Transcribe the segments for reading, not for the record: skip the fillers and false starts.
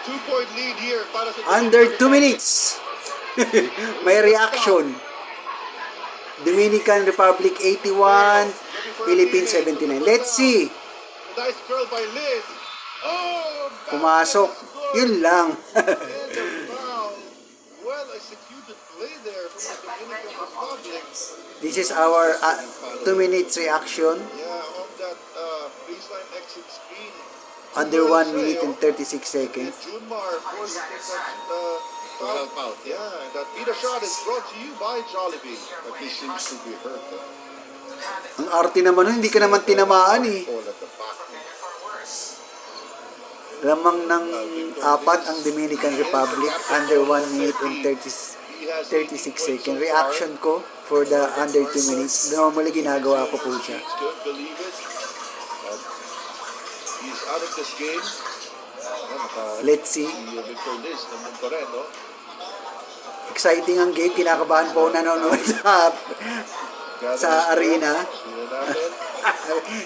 2-point lead here para sa Under 2 minutes. May reaction. Dominican Republic 81, Philippines 79. Let's see. Nice curl by Liz. Oh, Pumasok. Yun lang. and a foul. Well executed play there from the Dominican Republic. This is our 2 minutes reaction. Yeah, on that baseline exit screen. Under 1 minute and 36 seconds. Junmar forced that foul. Yeah, that Peter shot is brought to you by Jollibee. But he seems to be hurt. Ang arte naman nun, hindi ka naman tinamaan eh. All at the back. Lamang ng 4 ang Dominican Republic, under 1 minute and 36 seconds. Reaction ko for the under 2 minutes. Normally ginagawa ko po siya. Don't believe it. He's out of this game. Let's see. Si Victor Liz naman pa rin, no? Exciting ang game. Kinakabahan po ako nanonood sa arena. Sino natin?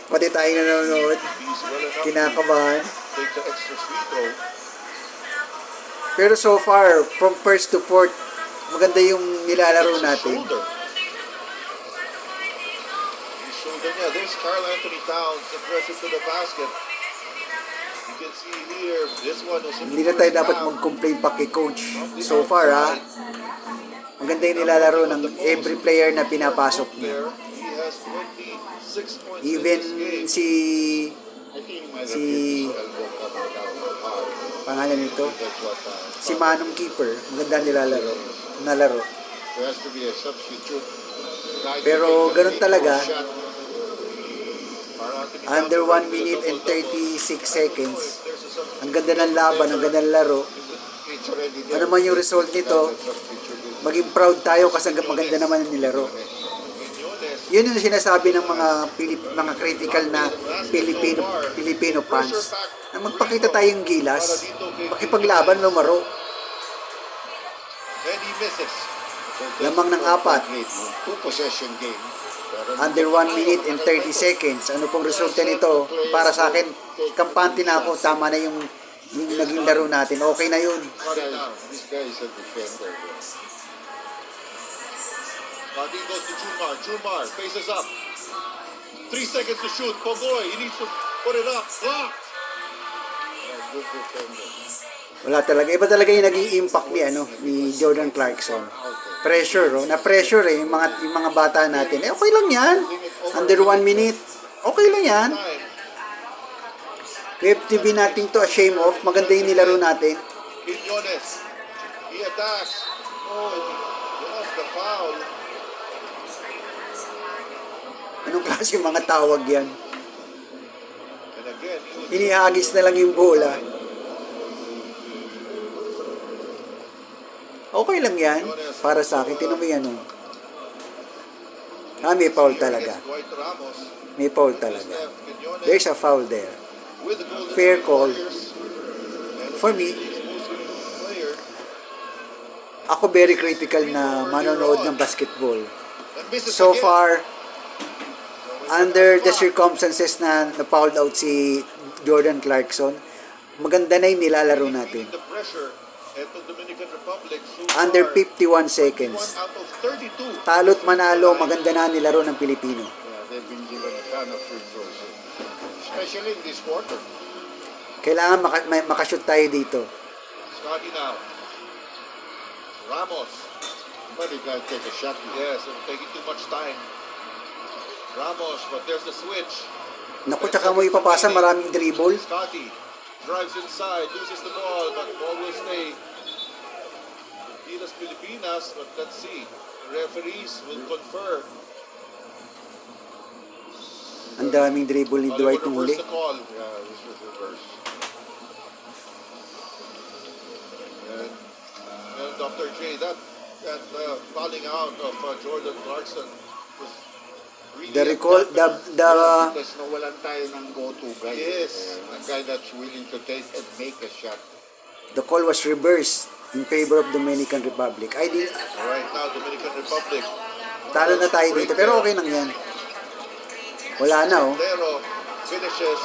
Pati tayo nanonood. He's well enough Kinakabahan. to take the extra free throw. Pero so far, from first to fourth, maganda yung nilalaro natin. Shoulder. His shoulder niya. There's Carl Anthony Towns aggressive to the basket. You can see here, this one is Hindi na tayo dapat mag-complain pa kay coach. So far, maganda yung nilalaro ng every player na pinapasok niya. there. He has 26 points Even in this game. si pangalan nito, si Manong Keeper, maganda nilalaro. Nalaro. There has to be a substitute. Pero ganun talaga, under 1 minute and 36 seconds, ang ganda ng laban, ang ganda ng laro. Ano man yung result nito, maging proud tayo kasi maganda naman ang nilaro. Yun yung sinasabi ng mga critical na Filipino fans. Na magpakita tayong gilas, makipaglaban, lumaro. And he misses. Lamang ng 4. Two-possession game. Under 1 minute and 30 seconds. Ano pong resulta nito? Para sa akin, kampante na ako. Tama na yung naging laro natin. Okay na yun. This guy is a defender. Martin goes to Junmar. Junmar faces up. 3 seconds to shoot. Pogoy, he needs to put it up. Blocked. Good defender. Wala talaga. Iba talaga yung naging impact ni Jordan Clarkson. Pressure, na-pressure yung mga bata natin. Okay lang yan. Under 1 minute. Okay lang yan. We have to be nothing to ashamed of. Maganda yung nilaro natin. Quiñones. He attacks. Oh, he lost the foul. Anong klase mga tawag yan? And again, Hinihagis na lang yung bola. Okay lang yan. Para sa akin, tinan mo yan. May foul talaga. Dwight Ramos. May foul talaga. Quiñones There's a foul there. with the Golden Fair State call. Warriors. And For me, the most unique player. ako very critical na manonood ng basketball. And misses So again. far, under the circumstances na na-fouled out si Jordan Clarkson, maganda na yung nilalaro natin. The pressure at the Dominican Republic so Under far, 51 1 seconds. out of 32. Talo't manalo, maganda na nilaro ng Pilipino. Yeah, they've been given a ton of free throws, especially in this quarter. Kailangan makashoot tayo dito. Scotty now. Ramos. But he got to take a shot. Yes, it's taking too much time. Ramos, but there's the switch. Naku, tsaka mo ipapasa, maraming dribble. Scotty drives inside, loses the ball, but the ball will stay. Gilas Pilipinas, but let's see. The referees will confer. Ang daming dribble ni Dwight nung huli. The call. Yeah, this was reversed. And Dr. J, that falling out of Jordan Clarkson was really The recall, because nawalan tayo ng go-to guy. Yes. A guy that's willing to take and make a shot. the call was reversed in favor of Dominican Republic. Right now, Dominican Republic. Talo na tayo dito, pero okay lang yan. Wala na, Pero finishes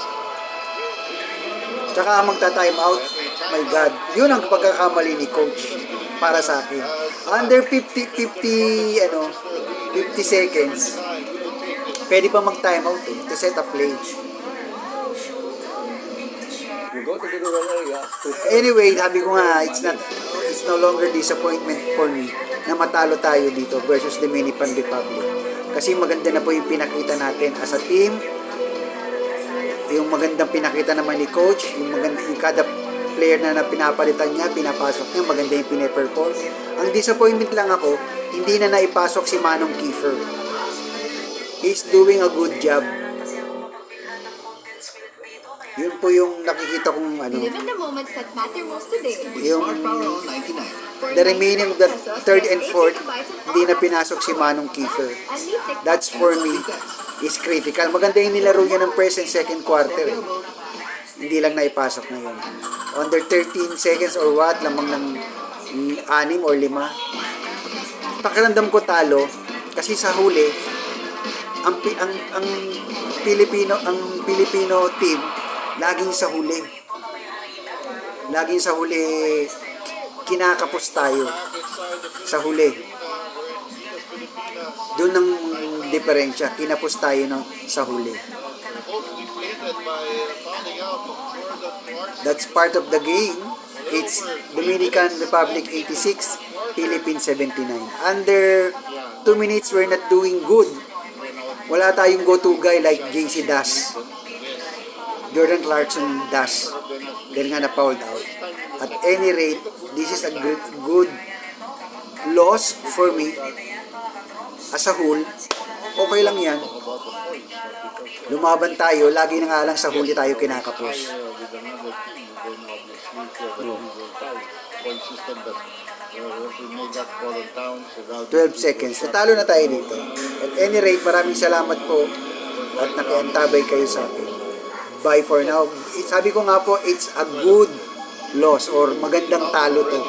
Tsaka magta-time out, my God. Yun ang pagkakamali ni coach para sa akin. Under 50 seconds, pwede pa mag-time out to set a play. You go to the rural area. Anyway, sabi ko nga, it's no longer disappointment for me na matalo tayo dito versus Dominican Republic. Kasi maganda na po yung pinakita natin as a team. Yung magandang pinakita naman ni coach, yung kada player na pinapalitan niya, pinapasok niya, maganda yung pine-perform. Ang disappointment lang ako, hindi na naipasok si Manong Kiefer. He's doing a good job. Yun po yung nakikita kong Live in the moments that matter most today. yung Smart Power on 99. the remaining of the third and fourth, hindi na pinasok si Manong Kiefer. That's for me is critical. Maganda yung nilaro niya ng first and second quarter. Hindi lang naipasok na yun. Under 13 seconds or what, lamang ng 6 or 5. Pakiramdam ko talo kasi sa huli ang Filipino team laging sa huli. Laging sa huli kinakapos tayo sa huli. Doon ang diferensya, kinapos tayo sa huli. That's part of the game. It's Dominican Republic 86, Philippines 79. Under 2 minutes, we're not doing good. Wala tayong go-to guy like JC Das. Jordan Clarkson Das. Dahil nga na-fouled out. At any rate, this is a good loss for me. As a whole, okay lang yan. Lumaban tayo, lagi na nga lang sa huli tayo kinakapos. 12 seconds. Natalo na tayo dito. At any rate, maraming salamat po at nakiantabay kayo sa akin. Bye for now. Sabi ko nga po, it's a good loss or magandang talo to.